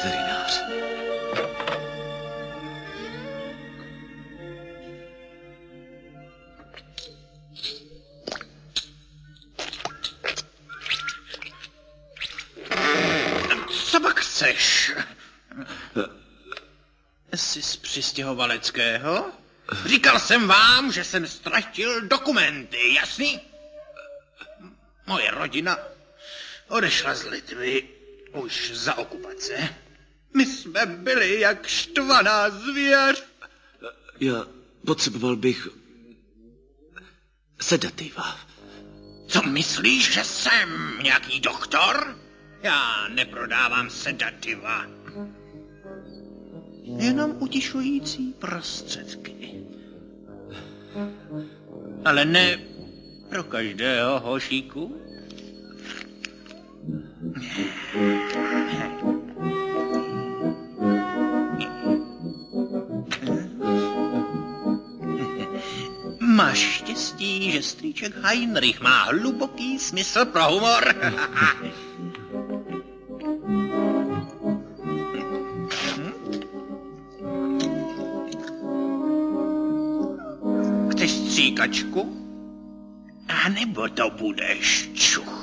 Veterinář. Co pak chceš? Jsi z přistěhovaleckého? Říkal jsem vám, že jsem ztratil dokumenty, jasný? Moje rodina odešla z Litvy už za okupace. My jsme byli jak štvaná zvěř. Já potřeboval bych sedativa. Co myslíš, že jsem nějaký doktor? Já neprodávám sedativa. Jenom utišující prostředky. Ale ne pro každého, hošíku. Máš štěstí, že strýček Heinrich má hluboký smysl pro humor. Chceš stříkačku? A nebo to budeš čuch?